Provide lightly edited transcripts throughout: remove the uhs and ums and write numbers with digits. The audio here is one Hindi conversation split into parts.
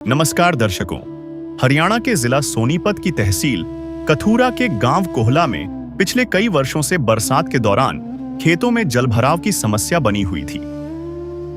नमस्कार दर्शकों, हरियाणा के जिला सोनीपत की तहसील कथूरा के गांव कोहला में पिछले कई वर्षों से बरसात के दौरान खेतों में जलभराव की समस्या बनी हुई थी।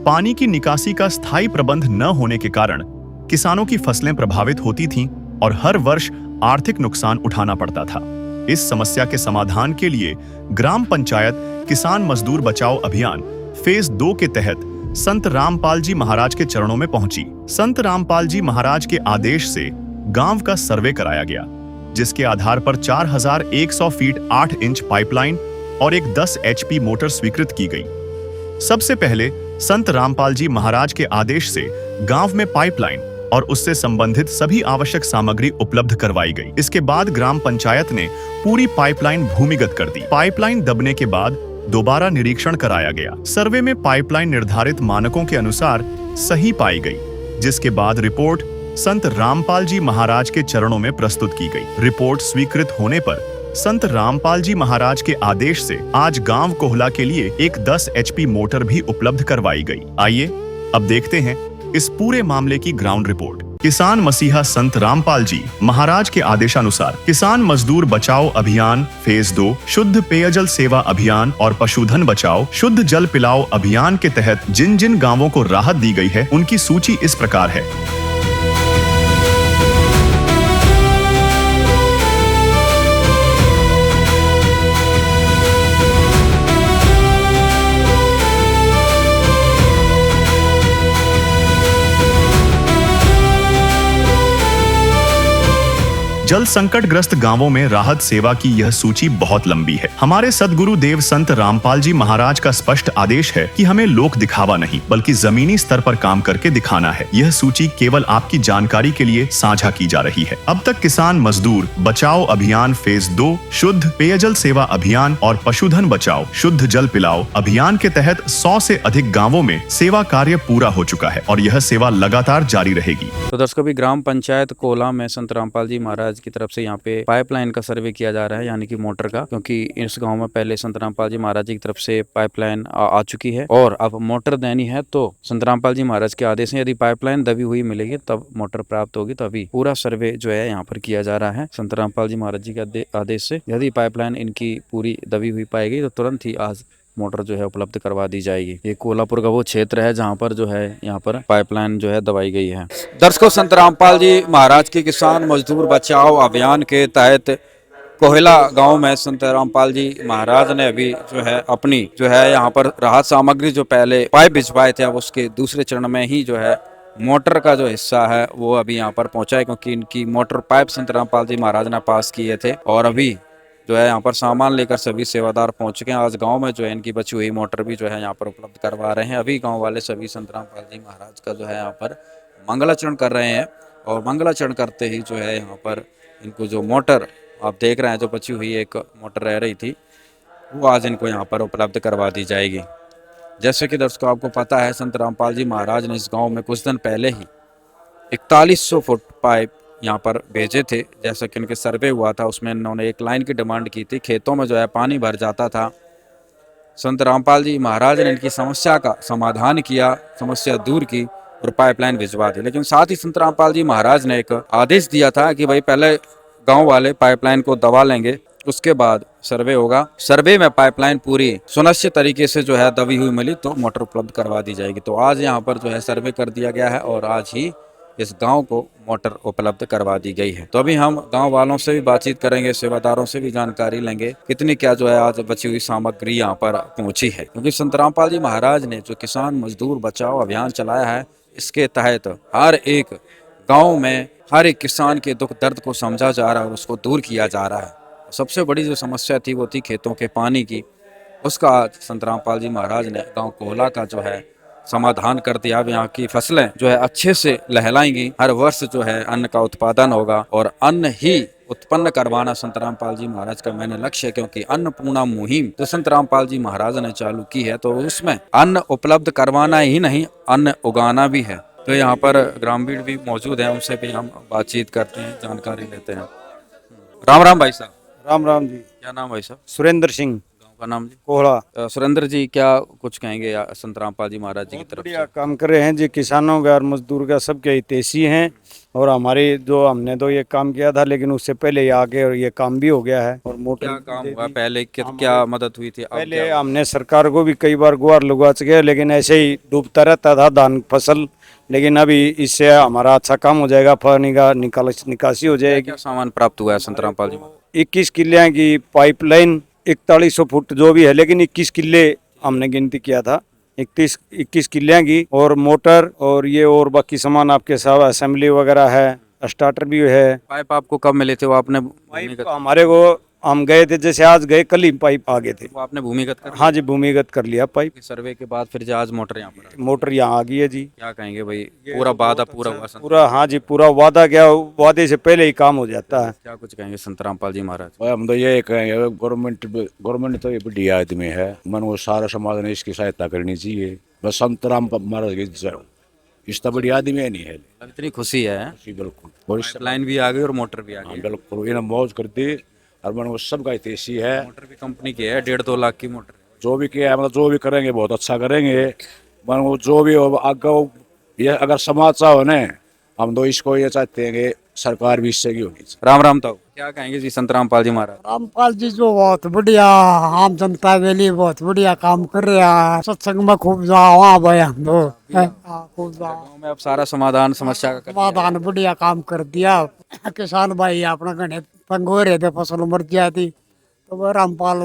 पानी की निकासी का स्थायी प्रबंध न होने के कारण किसानों की फसलें प्रभावित होती थीं और हर वर्ष आर्थिक नुकसान उठाना पड़ता था। इस समस्या के समाधान के लिए ग्राम पंचायत किसान मजदूर बचाओ अभियान फेज 2 के तहत संत रामपाल जी महाराज के चरणों में पहुंची। संत रामपाल जी महाराज के आदेश से गांव का सर्वे कराया गया, जिसके आधार पर 4100 फीट 8 इंच पाइपलाइन और एक 10 HP मोटर स्वीकृत की गई। सबसे पहले संत रामपाल जी महाराज के आदेश से गांव में पाइपलाइन और उससे संबंधित सभी आवश्यक सामग्री उपलब्ध करवाई गई। इसके बाद ग्राम पंचायत ने पूरी पाइपलाइन भूमिगत कर दी। पाइपलाइन दबने के बाद दोबारा निरीक्षण कराया गया। सर्वे में पाइपलाइन निर्धारित मानकों के अनुसार सही पाई गई, जिसके बाद रिपोर्ट संत रामपाल जी महाराज के चरणों में प्रस्तुत की गई। रिपोर्ट स्वीकृत होने पर संत रामपाल जी महाराज के आदेश से आज गांव कोहला के लिए एक 10 HP मोटर भी उपलब्ध करवाई गई। आइए अब देखते हैं इस पूरे मामले की ग्राउंड रिपोर्ट। किसान मसीहा संत रामपाल जी महाराज के आदेशानुसार किसान मजदूर बचाओ अभियान फेज 2, शुद्ध पेयजल सेवा अभियान और पशुधन बचाओ शुद्ध जल पिलाओ अभियान के तहत जिन जिन गांवों को राहत दी गई है, उनकी सूची इस प्रकार है। जल संकट ग्रस्त गांवों में राहत सेवा की यह सूची बहुत लंबी है। हमारे सदगुरु देव संत रामपाल जी महाराज का स्पष्ट आदेश है कि हमें लोक दिखावा नहीं बल्कि जमीनी स्तर पर काम करके दिखाना है। यह सूची केवल आपकी जानकारी के लिए साझा की जा रही है। अब तक किसान मजदूर बचाओ अभियान फेज 2, शुद्ध पेयजल सेवा अभियान और पशुधन बचाओ शुद्ध जल पिलाओ अभियान के तहत 100 से अधिक गाँवों में सेवा कार्य पूरा हो चुका है और यह सेवा लगातार जारी रहेगी। तो दर्शकों, भी ग्राम पंचायत कोहला में संत रामपाल जी महाराज की तरफ से यहाँ पे पाइपलाइन का सर्वे किया जा रहा है, यानी कि मोटर का, क्योंकि इस गांव में पहले संत रामपाल जी महाराज जी की तरफ से पाइपलाइन आ चुकी है और अब मोटर देनी है। तो संत रामपाल जी महाराज के आदेश है, यदि पाइपलाइन दबी हुई मिलेगी तब मोटर प्राप्त होगी। तभी पूरा सर्वे जो है यहाँ पर किया जा रहा है संत रामपाल जी महाराज जी के आदेश से। यदि पाइपलाइन इनकी पूरी दबी हुई पाएगी तो तुरंत ही आज मोटर जो है उपलब्ध करवा दी जाएगी। ये कोल्हापुर का वो क्षेत्र है जहाँ पर जो है यहाँ पर पाइपलाइन जो है दबाई गई है। दर्शकों, संत रामपाल जी महाराज के किसान मजदूर बचाओ अभियान के तहत कोहला गांव में संत रामपाल जी महाराज ने अभी जो है अपनी जो है यहाँ पर राहत सामग्री जो पहले पाइप भिजवाए थे, अब उसके दूसरे चरण में ही जो है मोटर का जो हिस्सा है वो अभी यहाँ पर पहुंचा है, क्योंकि इनकी मोटर पाइप संत रामपाल जी महाराज ने पास किए थे और अभी जो है यहाँ पर सामान लेकर सभी सेवादार पहुंच चुके हैं। आज गांव में जो है इनकी बची हुई मोटर भी जो है यहाँ पर उपलब्ध करवा रहे हैं। अभी गांव वाले सभी संत रामपाल जी महाराज का जो है यहाँ पर मंगलाचरण कर रहे हैं और मंगलाचरण करते ही जो है यहाँ पर इनको जो मोटर आप देख रहे हैं, जो बची हुई एक मोटर रह रही थी, वो आज इनको यहाँ पर उपलब्ध करवा दी जाएगी। जैसे कि दर्शकों आपको पता है, संत रामपाल जी महाराज ने इस गाँव में कुछ दिन पहले ही 4100 फुट पाइप यहाँ पर भेजे थे। जैसा कि इनके सर्वे हुआ था उसमें इन्होंने एक लाइन की डिमांड की थी। खेतों में जो है पानी भर जाता था। संत रामपाल जी महाराज ने इनकी समस्या का समाधान किया, समस्या दूर की और पाइपलाइन भिजवा दी। लेकिन साथ ही संत रामपाल जी महाराज ने एक आदेश दिया था कि भाई पहले गांव वाले पाइपलाइन को दबा लेंगे, उसके बाद सर्वे होगा। सर्वे में पाइपलाइन पूरी सुनिश्चित तरीके से जो है दबी हुई मिली तो मोटर उपलब्ध करवा दी जाएगी। तो आज यहाँ पर जो है सर्वे कर दिया गया है और आज ही इस गांव को मोटर उपलब्ध करवा दी गई है। तो अभी हम गांव वालों से भी बातचीत करेंगे, सेवादारों से भी जानकारी लेंगे कितनी क्या जो है आज बची हुई सामग्री यहाँ पर पहुंची है, क्योंकि संत रामपाल जी महाराज ने जो किसान मजदूर बचाओ अभियान चलाया है, इसके तहत हर एक गाँव में हर एक किसान के दुख दर्द को समझा जा रहा है और उसको दूर किया जा रहा है। सबसे बड़ी जो समस्या थी वो थी खेतों के पानी की, उसका आज संत रामपाल जी महाराज ने गाँव कोहला का जो है समाधान कर दिया। अब यहाँ की फसलें जो है अच्छे से लहलाएंगी। हर वर्ष जो है अन्न का उत्पादन होगा और अन्न ही उत्पन्न करवाना संत रामपाल जी महाराज का मैंने लक्ष्य है, क्योंकि अन्नपूर्णा मुहिम जो संत रामपाल जी महाराज ने चालू की है तो उसमें अन्न उपलब्ध करवाना ही नहीं, अन्न उगाना भी है। तो यहाँ पर ग्रामीण भी मौजूद है, उनसे भी हम बातचीत करते हैं, जानकारी लेते हैं। राम राम भाई साहब। राम राम जी। क्या नाम भाई साहब? सुरेंद्र सिंह। गाँव आपका नाम जी? कोहड़ा। सुरेंद्र जी, क्या कुछ कहेंगे संत रामपाल जी महाराज जी की तरफ बढ़िया से? काम कर रहे हैं जी, किसानों का और मजदूर का सबके हितैषी हैं। और हमारे जो हमने तो ये काम किया था, लेकिन उससे पहले ये आगे और ये काम भी हो गया है। और मोटर क्या भी काम दे हुआ दी। पहले, क्या मदद हुई थी, अब पहले क्या हुआ? हमने सरकार को भी कई बार गुहार लगवा चुके हैं, लेकिन ऐसे ही डूबता रहता था धान फसल। लेकिन अभी इससे हमारा अच्छा काम हो जाएगा, पानी का निकासी हो क्या जाएगी। क्या सामान प्राप्त हुआ है संत रामपाल जी महाराज? 21 किले की पाइपलाइन, 4100 फुट जो भी है, लेकिन 21 किले हमने गिनती किया था। 21 किले की और मोटर और ये और बाकी सामान आपके साथ असेंबली वगैरह है, स्टार्टर भी है। पाइप आपको कब मिले थे? वो आपने पाइप भूमिगत, हमारे को हम गए थे, जैसे आज गए कल ही पाइप आ गए थे। वो आपने भूमिगत कर हाँ जी, भूमिगत कर लिया पाइप। सर्वे के बाद फिर आज मोटर यहाँ पर आई। मोटर यहाँ आ गई है जी। क्या कहेंगे भाई, पूरा वादा पूरा हुआ संत? पूरा, हाँ जी, पूरा वादा क्या, वादे से पहले ही काम हो जाता है। क्या कुछ कहेंगे संत रामपाल जी महाराज? भाई हम तो ये कहेंगे, गवर्नमेंट तो ये बढ़िया आदमी है, मन वो सारा समाज ने इसकी सहायता करनी चाहिए। बस संत राम महाराज की जय हो। इसका बढ़िया आदमी है नहीं है। अब इतनी खुशी है, जी बिल्कुल। और इस लाइन भी आ गई और मोटर भी आ हाँ गई। बिल्कुल, इन्हें मौज कर दी। और मन वो सबका हितैषी है। मोटर भी कंपनी की है, 1.5-2 लाख की मोटर है। जो भी किया है, मतलब जो भी करेंगे बहुत अच्छा करेंगे। मन वो जो भी हो आगे, ये अगर समाज चाहो ना, हम तो इसको ये चाहते हैं कि सरकार भी इससे की होनी चाहिए। राम राम ताऊ, क्या कहेंगे जी संत रामपाल जी महाराज? रामपाल जी जो बहुत बढ़िया आम जनता के लिए बहुत बढ़िया काम कर रहे हैं। सत्संग में खूब जाओ, वहाँ भाई हम तो खूब जाओ। गाँव में अब सारा समाधान समस्या का कर दिया है। समाधान बढ़िया काम कर दिया। किसान भाई अपना घने तंग हो रहे थे, फसल मर जाती, तो वो रामपाल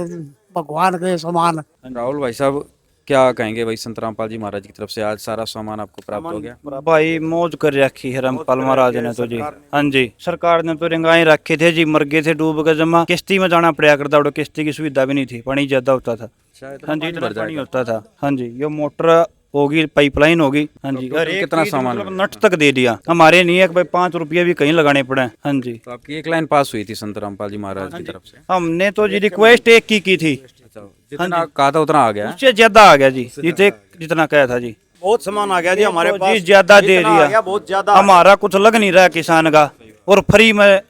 भगवान के समान। राहुल भाई साहब, क्या कहेंगे भाई संत रामपाल जी महाराज की तरफ से आज सारा सामान आपको प्राप्त हो गया? भाई मौज कर रखी है रामपाल महाराज ने तो जी। हाँ जी, सरकार ने तो रिंगाई रखे थे जी, मर गए थे डूब के जमा। किश्ती में जाना पड़ा करता, और किश्ती की सुविधा भी नहीं थी, पानी ज्यादा होता था। हाँ जी, इतना पानी होता था। हाँ जी, ये मोटर होगी, पाइपलाइन होगी। हाँ जी, टोटल हर एक कितना चीज सामान मतलब नट तक दे दिया। हमारे नहीं है कि भाई 5 रुपये भी कहीं लगाने पड़े। हाँ जी, तो आपकी एक लाइन पास हुई थी संत रामपाल जी महाराज की तरफ से? हमने तो जी रिक्वेस्ट एक की थी, जितना कहा था उतना आ गया है? उससे ज्यादा आ गया जी, जितना कहा था जी। बहुत सामान आ गया जी हमारे जी, पास, ज्यादा दे इतना आ दिया। गया, बहुत ज्यादा। हमारा कुछ लग नहीं रहा किसान का, और फ्री में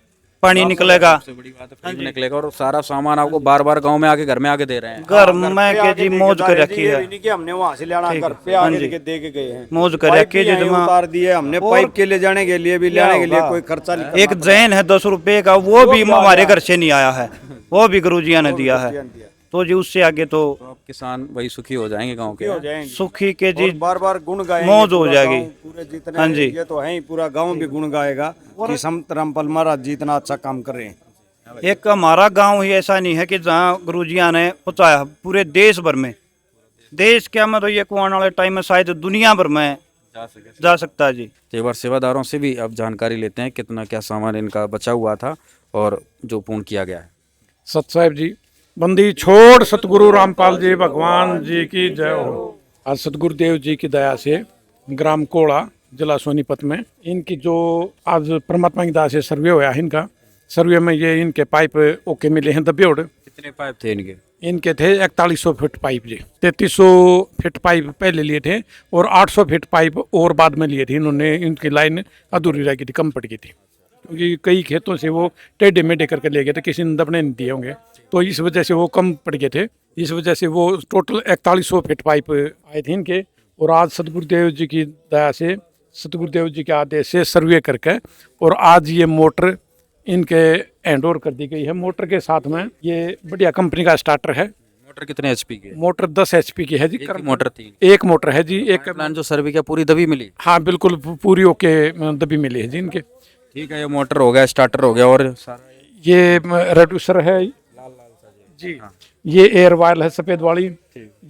पानी निकलेगा। सबसे बड़ी बात है फ्री में निकलेगा, और सारा सामान आपको बार बार गांव में आके घर में आके दे रहे हैं। घर में के जी मौज कर रखी है, नहीं कि हमने वहाँ से लेना, घर पे आके दे के गए हैं। मौज कर पाइप रखी भी है यहीं जितना। उतार दिए हमने, पाइप के ले जाने के लिए भी, लेने के लिए कोई खर्चा नहीं। एक जैन है 10 रुपए का, वो भी हमारे घर से नहीं आया है, वो भी गुरुजिया ने दिया है। तो जी उससे आगे तो तो आप किसान वही सुखी हो जाएंगे गांव के। हो जाएंगे सुखी के जी, बार बार गुण गाएंगे, मौज हो पूरा जाएगी। गाँव, पूरे जितने हाँ जी। ये तो है ही, पूरा गांव भी गुण गाएगा कि संत रामपाल महाराज जी इतना अच्छा काम कर रहे हैं। एक हमारा गांव ही ऐसा नहीं है कि जहाँ गुरुजिया ने पहुंचाया, पूरे देश भर में। देश क्या, मैं तो ये आने वाले टाइम में शायद दुनिया भर में जा सकता है जी। एक बार सेवादारों से भी अब जानकारी लेते हैं कितना क्या सामान इनका बचा हुआ था और जो पूर्ण किया गया है। सत साहिब जी, बंदी छोड़ सतगुरु रामपाल जी भगवान जी की जय हो। आज सतगुरुदेव जी की दया से ग्राम कोड़ा, जिला सोनीपत में इनकी जो आज परमात्मा की दया से सर्वे हुआ है, इनका सर्वे में ये इनके पाइप ओके मिले हैं दबियोड़। कितने पाइप थे इनके? इनके थे 4100 फीट पाइप जी। 3300 फीट पाइप पहले लिए थे और 800 फीट पाइप और बाद में लिए थे इन्होंने। इनकी लाइन अधूरी रह गई थी, कम पड़ गई थी, क्योंकि कई खेतों से वो टेढ़े मेढ़े करके ले गए थे, किसी ने दबने नहीं दिए होंगे, तो इस वजह से वो कम पड़ गए थे। इस वजह से वो टोटल 4100 फीट पाइप आए थे इनके। और आज सतगुरुदेव जी की दया से, सतगुरुदेव जी के आदेश से सर्वे करके और आज ये मोटर इनके हैंड ओवर कर दी गई है। मोटर के साथ में ये बढ़िया कंपनी का स्टार्टर है। मोटर कितने एचपी की है? मोटर 10 HP की है जी। एक ही मोटर थी? एक मोटर है जी। एक प्लान जो सर्वे किया पूरी दबी मिली? हाँ बिल्कुल पूरी ओके दबी मिली है जी इनके। ठीक है, ये मोटर हो गया, स्टार्टर हो गया, और सारा ये रेड्यूसर है जी। ये एयर वायल है सफेद वाली।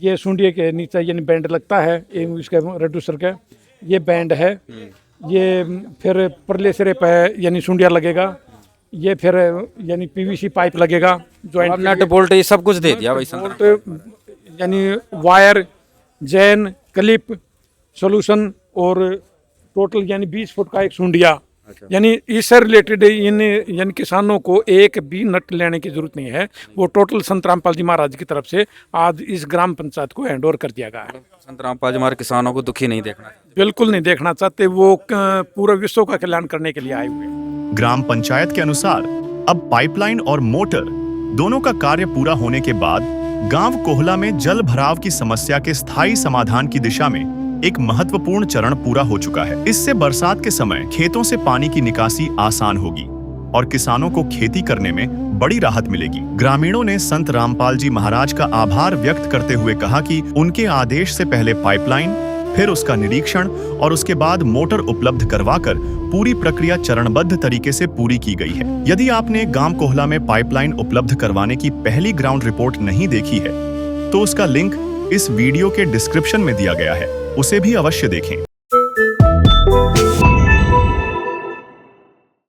ये सुंडिये के नीचे यानी बैंड लगता है इसके रेड्यूसर का, ये बैंड है। ये फिर परले सिरे पे यानी सुंडिया लगेगा। ये फिर यानी PVC पाइप लगेगा, जॉइंट नट बोल्ट ये सब कुछ दे दिया भाई संत? यानी वायर, जैन, क्लिप, सोल्यूशन और टोटल यानी 20 फुट का एक सुंडिया। यानी इससे रिलेटेड इन यानी किसानों को एक भी नट लेने की जरूरत नहीं है। वो टोटल संत रामपाल जी महाराज की तरफ से आज इस ग्राम पंचायत को हैंड ओवर कर दिया गया है। संत रामपाल जी हमारे किसानों को दुखी नहीं देखना? बिल्कुल नहीं देखना चाहते, वो पूरे विश्व का कल्याण करने के लिए आए हुए हैं। ग्राम पंचायत के अनुसार अब पाइपलाइन और मोटर दोनों का कार्य पूरा होने के बाद गांव कोहला में जल भराव की समस्या के स्थायी समाधान की दिशा में एक महत्वपूर्ण चरण पूरा हो चुका है। इससे बरसात के समय खेतों से पानी की निकासी आसान होगी और किसानों को खेती करने में बड़ी राहत मिलेगी। ग्रामीणों ने संत रामपाल जी महाराज का आभार व्यक्त करते हुए कहा कि उनके आदेश से पहले पाइपलाइन, फिर उसका निरीक्षण और उसके बाद मोटर उपलब्ध करवाकर पूरी प्रक्रिया चरणबद्ध तरीके से पूरी की गई है। यदि आपने गांव कोहला में पाइपलाइन उपलब्ध करवाने की पहली ग्राउंड रिपोर्ट नहीं देखी है तो उसका लिंक इस वीडियो के डिस्क्रिप्शन में दिया गया है, उसे भी अवश्य देखें।